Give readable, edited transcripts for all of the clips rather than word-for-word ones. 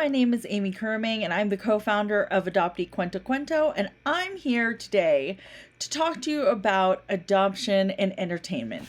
my name is Aimee and I'm the co-founder of Adoptee Cuento, and I'm here today to talk to you about adoption and entertainment.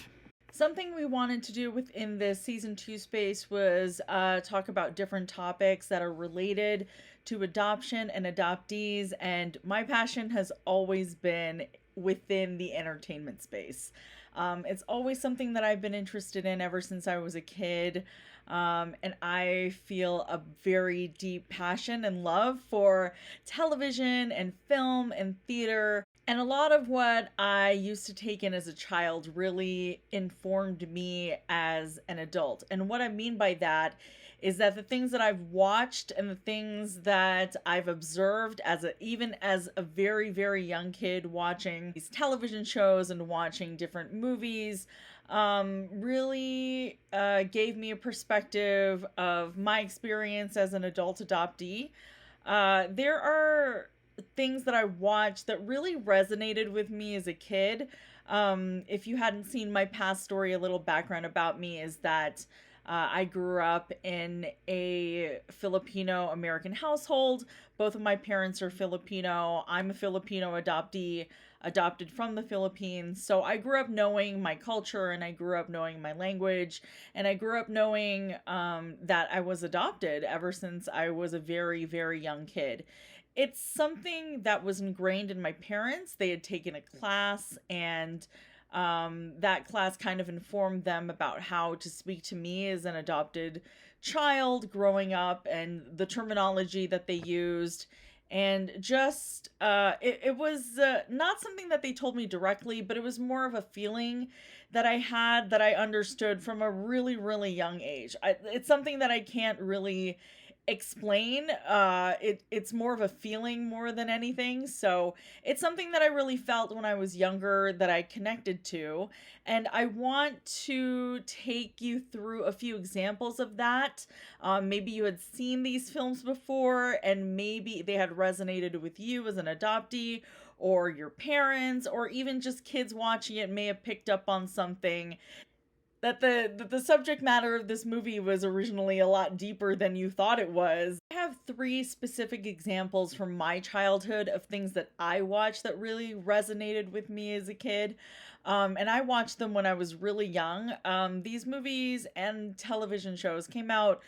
Something we wanted to do within this season 2 space was talk about different topics that are related to adoption and adoptees, and my passion has always been within the entertainment space. It's always something that I've been interested in ever since I was a kid. And I feel a very deep passion and love for television and film and theater. And a lot of what I used to take in as a child really informed me as an adult. And what I mean by that is that the things that I've watched and the things that I've observed even as a very, very young kid watching these television shows and watching different movies, really gave me a perspective of my experience as an adult adoptee. There are things that I watched that really resonated with me as a kid. If you hadn't seen my past story, a little background about me is that I grew up in a Filipino American household. Both of my parents are Filipino. I'm a Filipino adoptee, adopted from the Philippines. So I grew up knowing my culture, and I grew up knowing my language, and I grew up knowing that I was adopted ever since I was a very, very young kid. It's something that was ingrained in my parents. They had taken a class, and that class kind of informed them about how to speak to me as an adopted child growing up and the terminology that they used. And just, it was not something that they told me directly, but it was more of a feeling that I had that I understood from a really, really young age. It's something that I can't really explain. It's more of a feeling more than anything. So it's something that I really felt when I was younger that I connected to. And I want to take you through a few examples of that. Maybe you had seen these films before and maybe they had resonated with you as an adoptee, or your parents, or even just kids watching it may have picked up on something. That the subject matter of this movie was originally a lot deeper than you thought it was. I have 3 specific examples from my childhood of things that I watched that really resonated with me as a kid. And I watched them when I was really young. These movies and television shows came out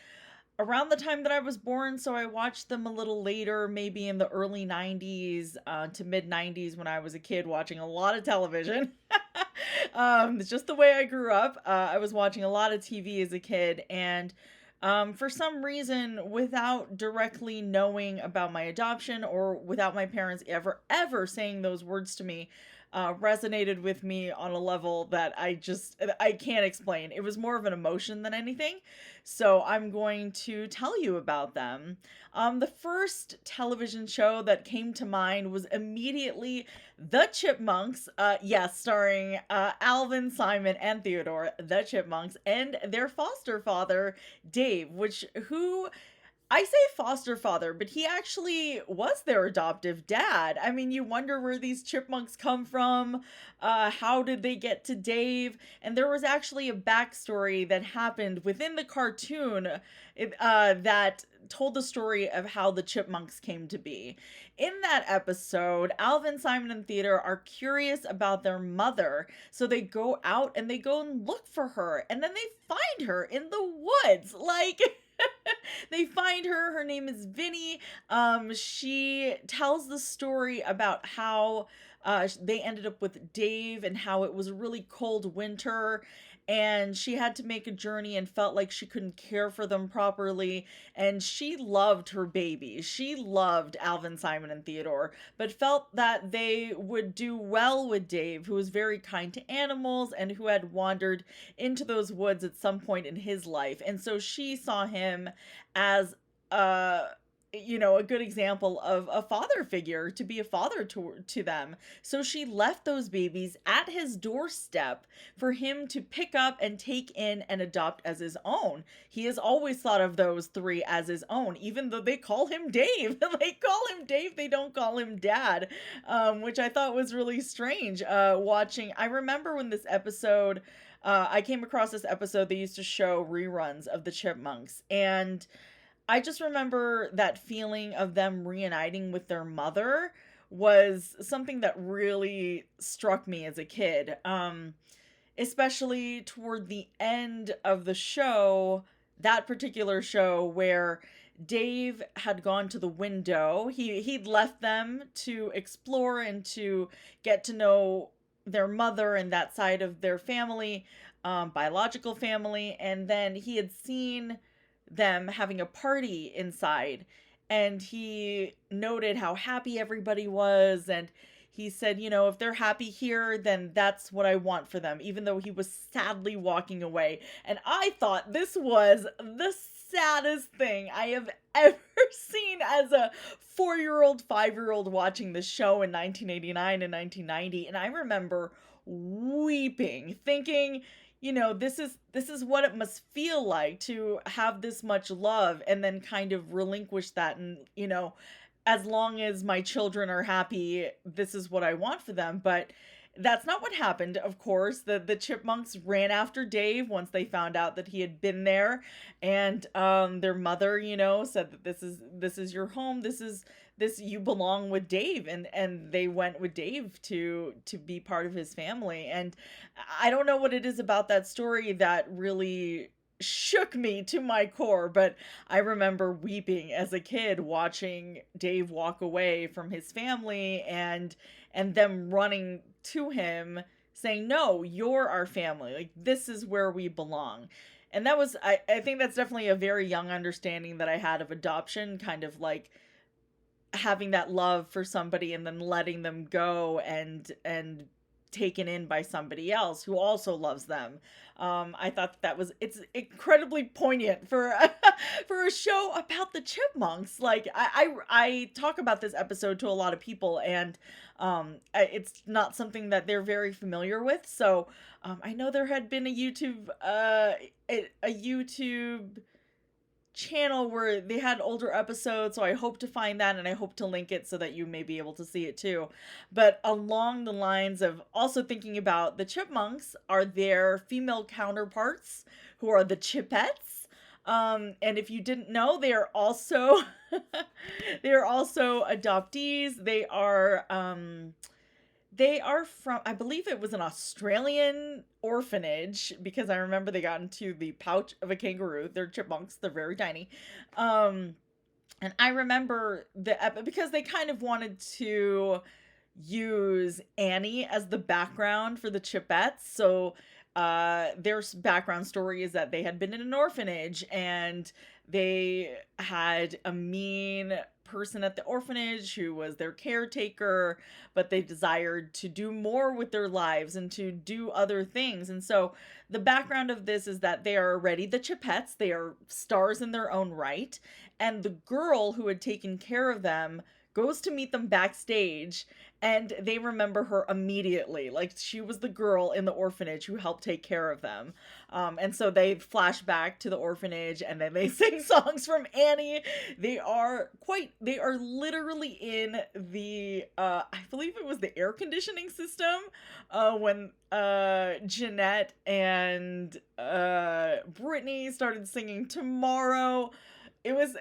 around the time that I was born, so I watched them a little later, maybe in the early 90s to mid 90s when I was a kid watching a lot of television. It's just the way I grew up. I was watching a lot of TV as a kid, and for some reason, without directly knowing about my adoption or without my parents ever saying those words to me, resonated with me on a level that I can't explain. It was more of an emotion than anything. So I'm going to tell you about them. The first television show that came to mind was immediately The Chipmunks. Yes, starring Alvin, Simon, and Theodore, the Chipmunks, and their foster father, Dave, who I say foster father, but he actually was their adoptive dad. I mean, you wonder where these chipmunks come from. How did they get to Dave? And there was actually a backstory that happened within the cartoon that told the story of how the chipmunks came to be. In that episode, Alvin, Simon, and Theodore are curious about their mother. So they go out and they go and look for her. And then they find her in the woods. Like... They find her. Her name is Vinny. She tells the story about how they ended up with Dave and how it was a really cold winter and she had to make a journey and felt like she couldn't care for them properly. And she loved her babies. She loved Alvin, Simon, and Theodore, but felt that they would do well with Dave, who was very kind to animals and who had wandered into those woods at some point in his life. And so she saw him as a good example of a father figure, to be a father to them. So she left those babies at his doorstep for him to pick up and take in and adopt as his own. He has always thought of those 3 as his own, even though they call him Dave. They call him Dave, they don't call him Dad, which I thought was really strange. Watching, I remember when this episode, I came across this episode. They used to show reruns of the Chipmunks, and I just remember that feeling of them reuniting with their mother was something that really struck me as a kid. Especially toward the end of the show, that particular show where Dave had gone to the window. He'd left them to explore and to get to know their mother and that side of their family, biological family, and then he had seen them having a party inside, and he noted how happy everybody was, and he said, you know, if they're happy here, then that's what I want for them, even though he was sadly walking away. And I thought this was the saddest thing I have ever seen as a 4-year-old, 5-year-old watching the show in 1989 and 1990. And I remember weeping, thinking, you know, this is what it must feel like to have this much love and then kind of relinquish that, and you know, as long as my children are happy, this is what I want for them. But that's not what happened, of course. The chipmunks ran after Dave once they found out that he had been there, and their mother, you know, said that this is your home. This you belong with Dave, and they went with Dave to be part of his family. And I don't know what it is about that story that really shook me to my core, but I remember weeping as a kid watching Dave walk away from his family, and them running to him saying, no, you're our family, like this is where we belong. And that was, I think that's definitely a very young understanding that I had of adoption, kind of like having that love for somebody and then letting them go and taken in by somebody else who also loves them. I thought that was, it's incredibly poignant for for a show about the chipmunks. Like I talk about this episode to a lot of people, and it's not something that they're very familiar with. So I know there had been a YouTube channel where they had older episodes, so I hope to find that, and I hope to link it so that you may be able to see it too. But along the lines of also thinking about the chipmunks are their female counterparts, who are the Chipettes. And if you didn't know, they are also they are also adoptees. They are from, I believe it was an Australian orphanage, because I remember they got into the pouch of a kangaroo. They're chipmunks. They're very tiny. And I remember because they kind of wanted to use Annie as the background for the Chipettes. So their background story is that they had been in an orphanage, and they had a mean person at the orphanage who was their caretaker, but they desired to do more with their lives and to do other things. And so the background of this is that they are already the Chipettes. They are stars in their own right. And the girl who had taken care of them goes to meet them backstage, and they remember her immediately. Like, she was the girl in the orphanage who helped take care of them. And so they flash back to the orphanage, and then they sing songs from Annie. They are literally in the, I believe it was the air conditioning system, when Jeanette and Brittany started singing Tomorrow. It was...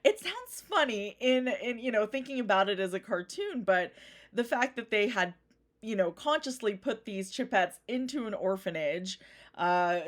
It sounds funny in you know, thinking about it as a cartoon, but the fact that they had, you know, consciously put these Chipettes into an orphanage,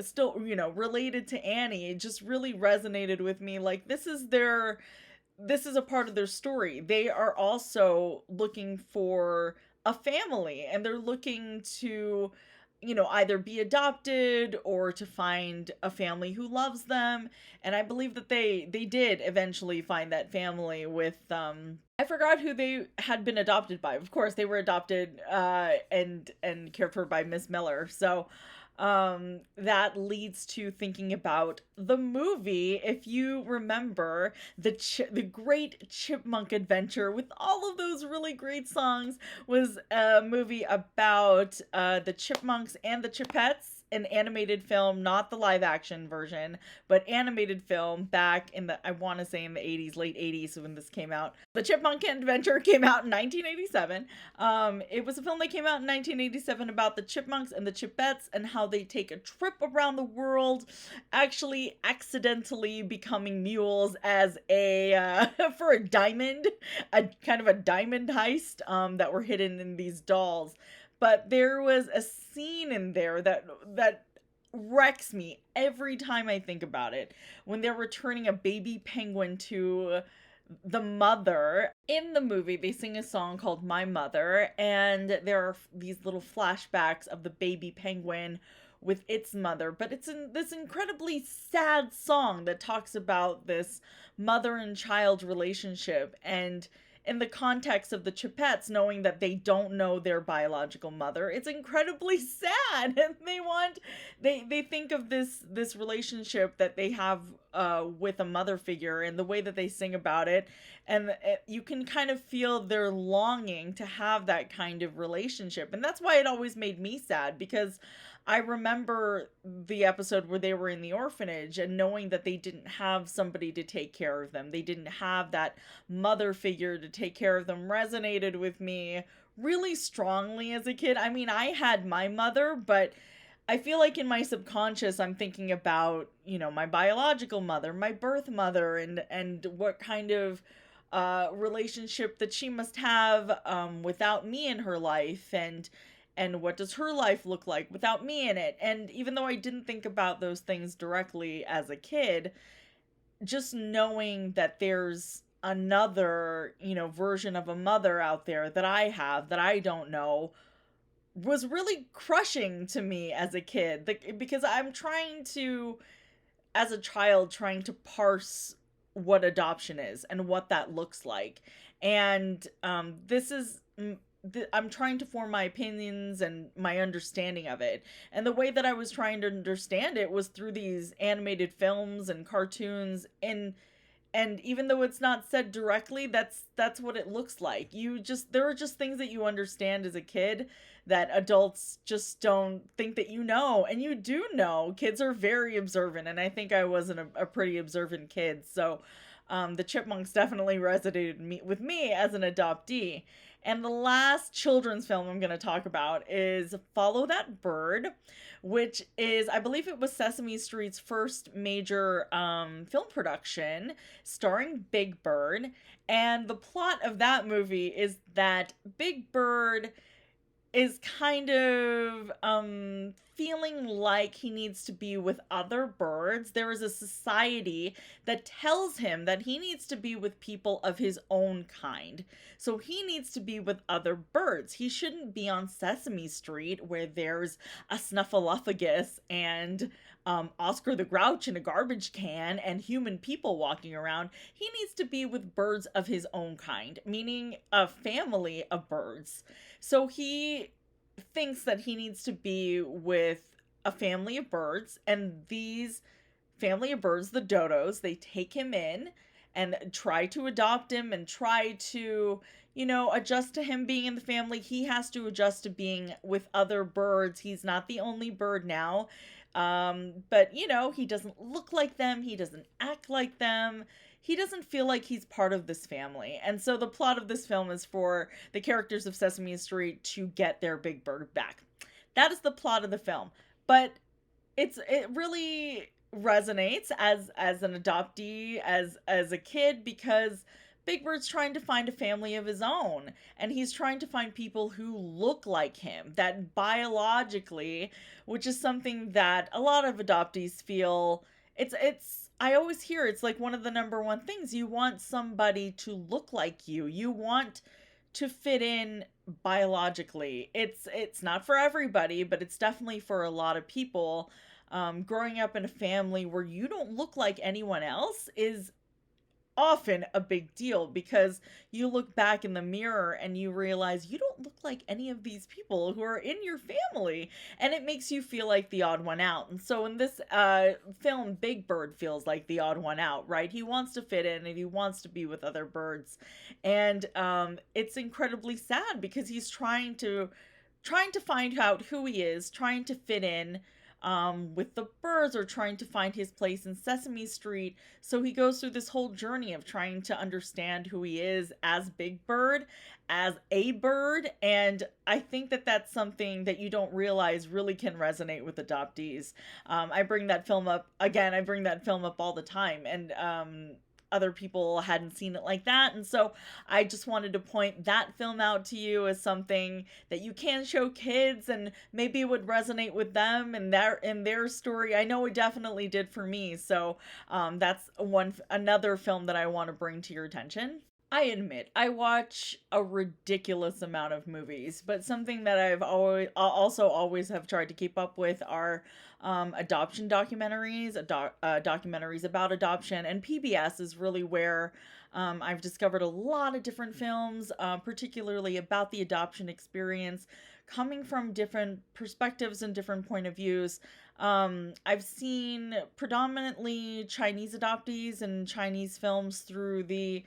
still, you know, related to Annie, just really resonated with me. Like, this is a part of their story. They are also looking for a family, and they're looking to, you know, either be adopted or to find a family who loves them. And I believe that they did eventually find that family with, I forgot who they had been adopted by. Of course, they were adopted and cared for by Miss Miller. So that leads to thinking about the movie. If you remember the great Chipmunk Adventure with all of those really great songs, was a movie about the Chipmunks and the Chipettes. an animated film, not the live action version, but animated film back in the, I want to say in the 80s, late 80s when this came out. The Chipmunk Adventure came out in 1987. It was a film that came out in 1987 about the Chipmunks and the Chipettes and how they take a trip around the world, actually accidentally becoming mules as a for a diamond, a kind of a diamond heist that were hidden in these dolls. But there was a scene in there that wrecks me every time I think about it, when they're returning a baby penguin to the mother. In the movie, they sing a song called My Mother, and there are these little flashbacks of the baby penguin with its mother, but it's in this incredibly sad song that talks about this mother and child relationship, and in the context of the Chipettes knowing that they don't know their biological mother, it's incredibly sad. And they think of this relationship that they have with a mother figure, and the way that they sing about it, and you can kind of feel their longing to have that kind of relationship. And that's why it always made me sad, because I remember the episode where they were in the orphanage and knowing that they didn't have somebody to take care of them. They didn't have that mother figure to take care of them. Resonated with me really strongly as a kid. I mean, I had my mother, but I feel like in my subconscious, I'm thinking about, my biological mother, my birth mother, and what kind of relationship that she must have without me in her life, and what does her life look like without me in it. And even though I didn't think about those things directly as a kid, just knowing that there's another, version of a mother out there that I have that I don't know was really crushing to me as a kid. Because I'm trying to, as a child, trying to parse what adoption is and what that looks like. And I'm trying to form my opinions and my understanding of it. And the way that I was trying to understand it was through these animated films and cartoons, and even though it's not said directly, that's what it looks like. There are just things that you understand as a kid that adults just don't think that and you do know. Kids are very observant, and I think I was a pretty observant kid. So the Chipmunks definitely resonated with me as an adoptee. And the last children's film I'm going to talk about is Follow That Bird, which is, I believe it was Sesame Street's first major film production starring Big Bird. And the plot of that movie is that Big Bird is kind of feeling like he needs to be with other birds. There is a society that tells him that he needs to be with people of his own kind. So he needs to be with other birds. He shouldn't be on Sesame Street where there's a Snuffleupagus and Oscar the Grouch in a garbage can and human people walking around. He needs to be with birds of his own kind, meaning a family of birds. So he thinks that he needs to be with a family of birds, and these family of birds, the dodos, they take him in and try to adopt him and try to, adjust to him being in the family. He has to adjust to being with other birds. He's not the only bird now. But he doesn't look like them. He doesn't act like them. He doesn't feel like he's part of this family. And so the plot of this film is for the characters of Sesame Street to get their Big Bird back. That is the plot of the film. But it really resonates as an adoptee, as a kid, because Big Bird's trying to find a family of his own, and he's trying to find people who look like him, that biologically, which is something that a lot of adoptees feel, I always hear it's like one of the number one things. You want somebody to look like you. You want to fit in biologically. It's not for everybody, but it's definitely for a lot of people. Growing up in a family where you don't look like anyone else is often a big deal, because you look back in the mirror and you realize you don't look like any of these people who are in your family, and it makes you feel like the odd one out. And so in this film, Big Bird feels like the odd one out, right? He wants to fit in and he wants to be with other birds, and it's incredibly sad because he's trying to find out who he is, trying to fit in, with the birds, or trying to find his place in Sesame Street. So he goes through this whole journey of trying to understand who he is as Big Bird, as a bird. And I think that that's something that you don't realize really can resonate with adoptees. I bring that film up again, I bring that film up all the time. And, other people hadn't seen it like that. And so I just wanted to point that film out to you as something that you can show kids, and maybe it would resonate with them and their story. I know it definitely did for me. So that's another film that I want to bring to your attention. I admit, I watch a ridiculous amount of movies, but something that I've always have tried to keep up with are adoption documentaries, documentaries about adoption, and PBS is really where I've discovered a lot of different films, particularly about the adoption experience, coming from different perspectives and different point of views. I've seen predominantly Chinese adoptees and Chinese films through the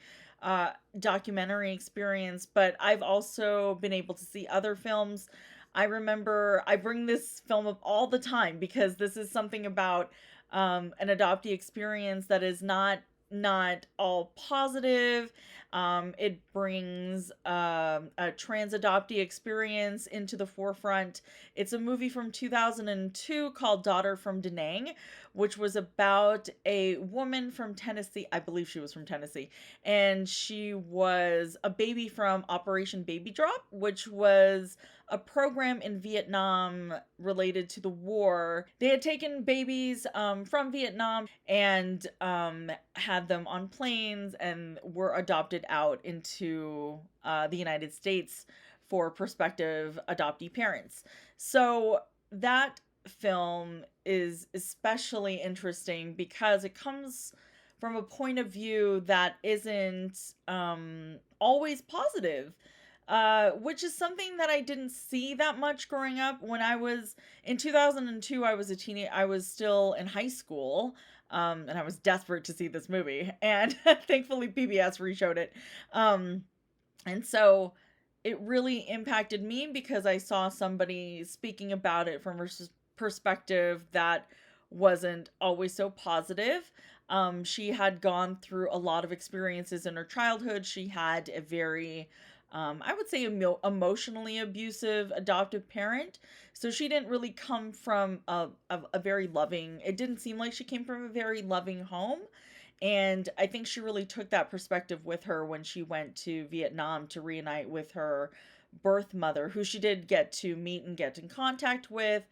documentary experience, but I've also been able to see other films. I remember I bring this film up all the time because this is something about an adoptee experience that is not all positive. It brings a trans adoptee experience into the forefront. It's a movie from 2002 called Daughter from Da Nang, which was about a woman from Tennessee. I believe she was from Tennessee. And she was a baby from Operation Baby Drop, which was a program in Vietnam related to the war. They had taken babies from Vietnam and had them on planes and were adopted out into the United States for prospective adoptee parents. So that film is especially interesting because it comes from a point of view that isn't always positive. Which is something that I didn't see that much growing up. When I was in 2002, I was a teenager. I was still in high school, and I was desperate to see this movie. And thankfully, PBS reshowed it. And so it really impacted me because I saw somebody speaking about it from a perspective that wasn't always so positive. She had gone through a lot of experiences in her childhood. She had a very I would say emotionally abusive adoptive parent. So she didn't really come from a very loving, it didn't seem like she came from a very loving home. And I think she really took that perspective with her when she went to Vietnam to reunite with her birth mother, who she did get to meet and get in contact with.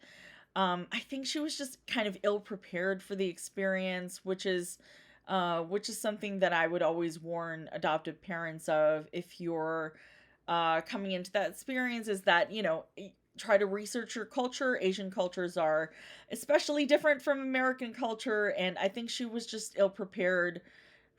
I think she was just kind of ill prepared for the experience, which is something that I would always warn adoptive parents of if you're coming into that experience, is that, try to research your culture. Asian cultures are especially different from American culture, and I think she was just ill prepared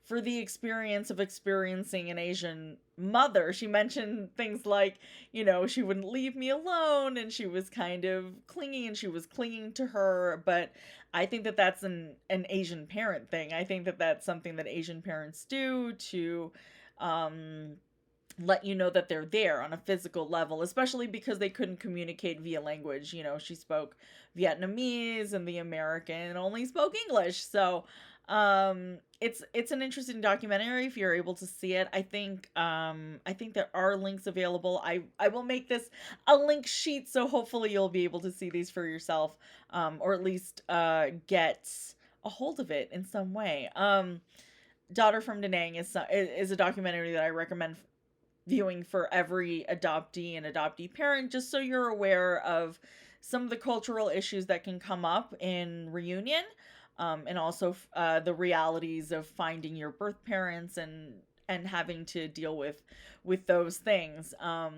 for the experience of experiencing an Asian mother. She mentioned things like, she wouldn't leave me alone, and she was kind of clingy, and she was clinging to her. But I think that that's an Asian parent thing. I think that that's something that Asian parents do to let you know that they're there on a physical level, especially because they couldn't communicate via language. She spoke Vietnamese and the American only spoke English. So it's an interesting documentary if you're able to see it. I think there are links available. I will make this a link sheet, so hopefully you'll be able to see these for yourself, or at least get a hold of it in some way. Daughter from Da Nang is a documentary that I recommend viewing for every adoptee and adoptee parent, just so you're aware of some of the cultural issues that can come up in reunion, and also the realities of finding your birth parents and having to deal with those things. I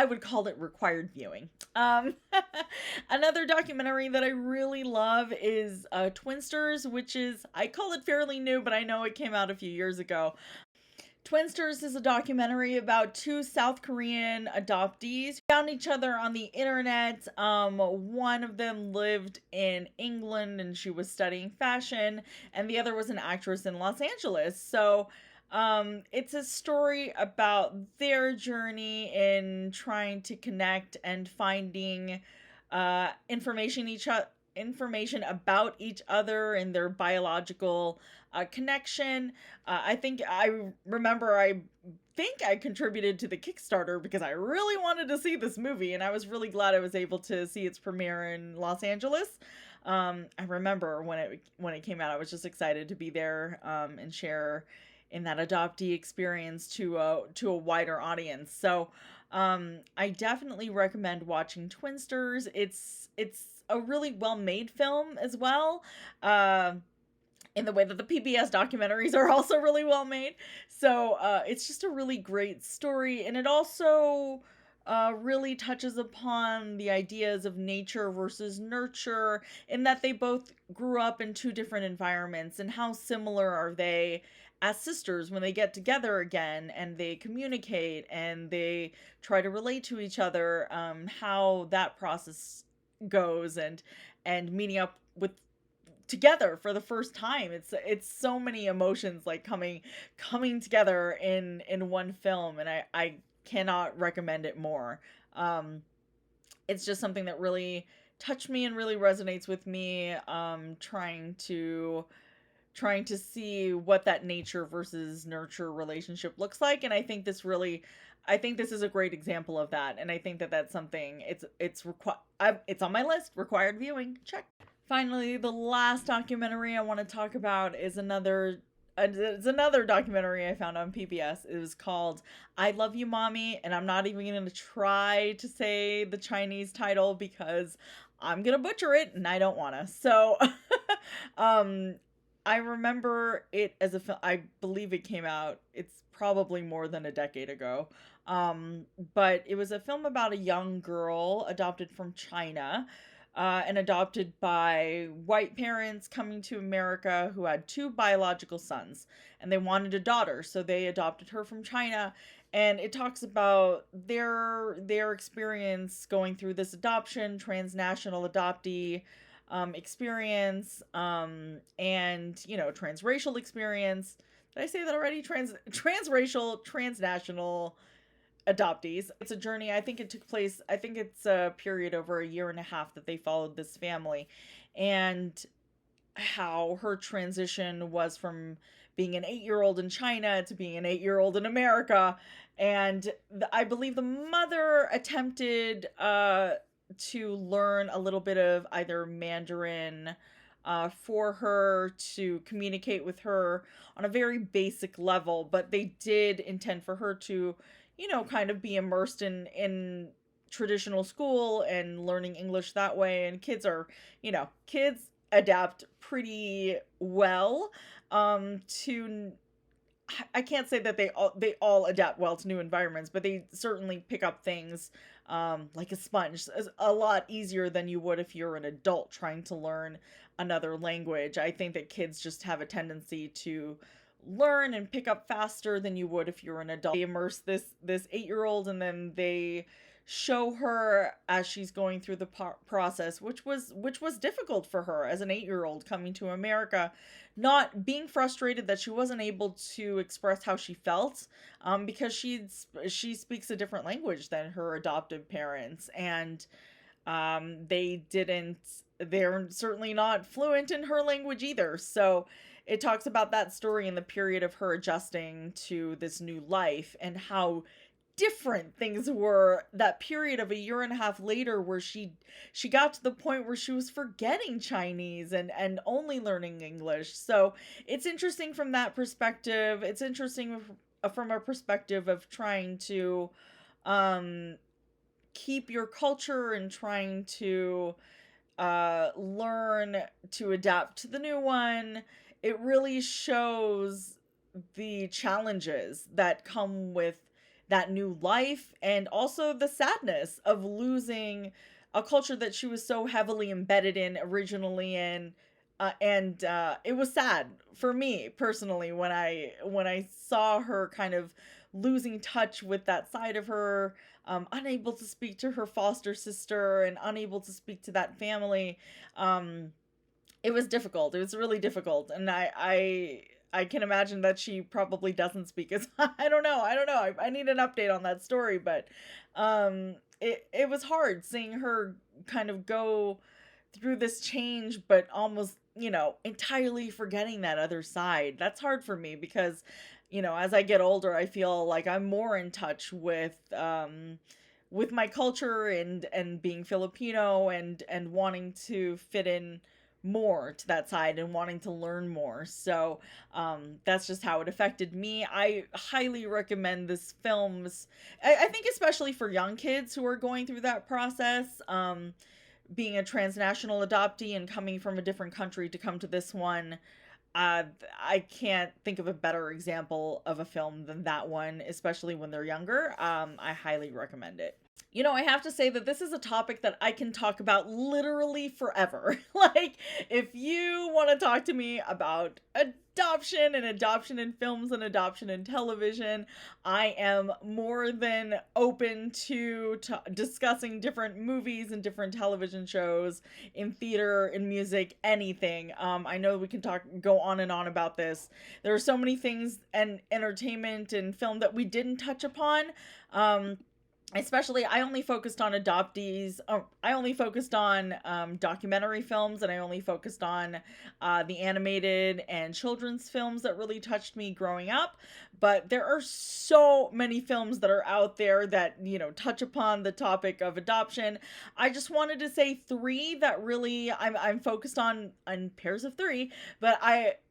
would call it required viewing. Another documentary that I really love is Twinsters, which is, I call it fairly new, but I know it came out a few years ago. Twinsters is a documentary about two South Korean adoptees who found each other on the internet. One of them lived in England and she was studying fashion, and the other was an actress in Los Angeles. So It's a story about their journey in trying to connect and finding information about each other and their biological connection. I think I contributed to the Kickstarter because I really wanted to see this movie, and I was really glad I was able to see its premiere in Los Angeles. I remember when it came out, I was just excited to be there and share in that adoptee experience to a wider audience. So I definitely recommend watching Twinsters. It's a really well made film as well. In the way that the PBS documentaries are also really well made. So it's just a really great story. And it also really touches upon the ideas of nature versus nurture, in that they both grew up in two different environments, and how similar are they as sisters when they get together again and they communicate and they try to relate to each other, how that process goes, and meeting up with together for the first time. It's so many emotions like coming together in one film, and I cannot recommend it more. It's just something that really touched me and really resonates with me, trying to see what that nature versus nurture relationship looks like. And I think this is a great example of that, and I think that that's something it's on my list. Required viewing, check. Finally, the last documentary I want to talk about is another documentary I found on PBS. It was called I Love You, Mommy, and I'm not even going to try to say the Chinese title because I'm going to butcher it and I don't want to. So, I remember it as a film. I believe it came out, it's probably more than a decade ago. But it was a film about a young girl adopted from China, and adopted by white parents coming to America who had two biological sons, and they wanted a daughter, so they adopted her from China. And it talks about their experience going through this adoption, transnational adoptee experience, and transracial experience. Did I say that already? Transracial, transnational adoptees. It's a journey. I think it's a period over a year and a half that they followed this family, and how her transition was from being an 8-year-old in China to being an 8-year-old in America. And I believe the mother attempted to learn a little bit of either Mandarin for her to communicate with her on a very basic level, but they did intend for her to, kind of be immersed in traditional school and learning English that way. And kids adapt pretty well to. I can't say that they all adapt well to new environments, but they certainly pick up things like a sponge a lot easier than you would if you're an adult trying to learn another language. I think that kids just have a tendency to learn and pick up faster than you would if you're an adult. They immerse this 8-year-old, and then they show her as she's going through the process, which was difficult for her as an 8-year-old coming to America, not being frustrated that she wasn't able to express how she felt, because she speaks a different language than her adoptive parents, and they're certainly not fluent in her language either. So it talks about that story in the period of her adjusting to this new life, and how different things were that period of a year and a half later, where she got to the point where she was forgetting Chinese and only learning English. So it's interesting from that perspective. It's interesting from a perspective of trying to keep your culture and trying to learn to adapt to the new one. It really shows the challenges that come with that new life, and also the sadness of losing a culture that she was so heavily embedded in originally. And it was sad for me personally when I saw her kind of losing touch with that side of her, unable to speak to her foster sister and unable to speak to that family. It was difficult. It was really difficult, and I can imagine that she probably doesn't speak as I don't know. I need an update on that story, but it was hard seeing her kind of go through this change, but almost, entirely forgetting that other side. That's hard for me because, as I get older, I feel like I'm more in touch with my culture and being Filipino and wanting to fit in more to that side and wanting to learn more. So that's just how it affected me. I highly recommend this film's. I think especially for young kids who are going through that process. Being a transnational adoptee and coming from a different country to come to this one, I can't think of a better example of a film than that one, especially when they're younger. I highly recommend it. I have to say that this is a topic that I can talk about literally forever. Like, if you want to talk to me about adoption in films and adoption in television, I am more than open to discussing different movies and different television shows in theater, in music, anything. I know we can go on and on about this. There are so many things and entertainment and film that we didn't touch upon. Especially, I only focused on adoptees. I only focused on documentary films, and I only focused on the animated and children's films that really touched me growing up. But there are so many films that are out there that, touch upon the topic of adoption. I just wanted to say three that really I'm focused on pairs of three. But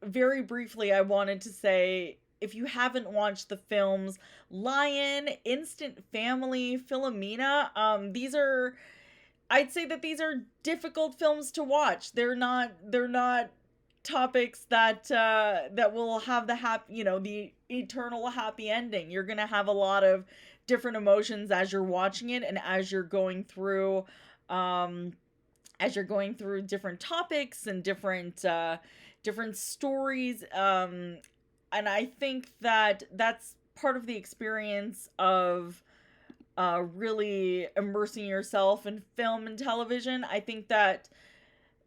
very briefly, I wanted to say, if you haven't watched the films Lion, Instant Family, Philomena, I'd say that these are difficult films to watch. They're not topics that will have the eternal happy ending. You're going to have a lot of different emotions as you're watching it and as you're going through different topics and different stories. And I think that that's part of the experience of really immersing yourself in film and television. I think that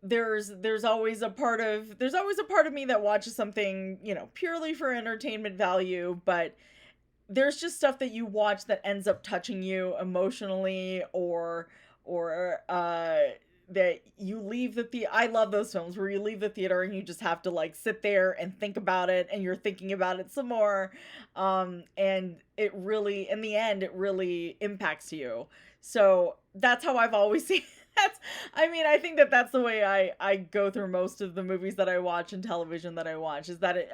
there's always a part of me that watches something, purely for entertainment value, but there's just stuff that you watch that ends up touching you emotionally or that you leave I love those films where you leave the theater and you just have to sit there and think about it, and you're thinking about it some more. And it really, in the end, it really impacts you. So that's how I've always seen I think that that's the way I go through most of the movies that I watch and television that I watch, is that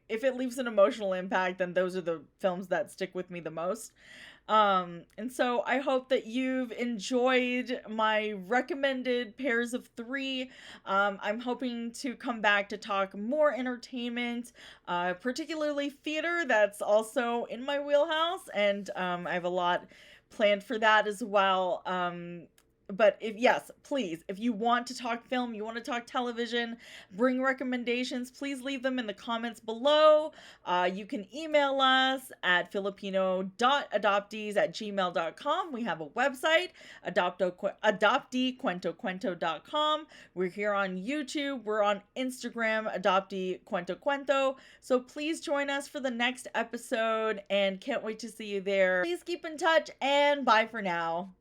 if it leaves an emotional impact, then those are the films that stick with me the most. And so I hope that you've enjoyed my recommended pairs of three. I'm hoping to come back to talk more entertainment, particularly theater. That's also in my wheelhouse, and I have a lot planned for that as well. But please, if you want to talk film, you want to talk television, bring recommendations, please leave them in the comments below. You can email us at filipino.adoptees@gmail.com. We have a website, adopteecuentocuento.com. We're here on YouTube. We're on Instagram, adopteecuentocuento. So please join us for the next episode, and can't wait to see you there. Please keep in touch, and bye for now.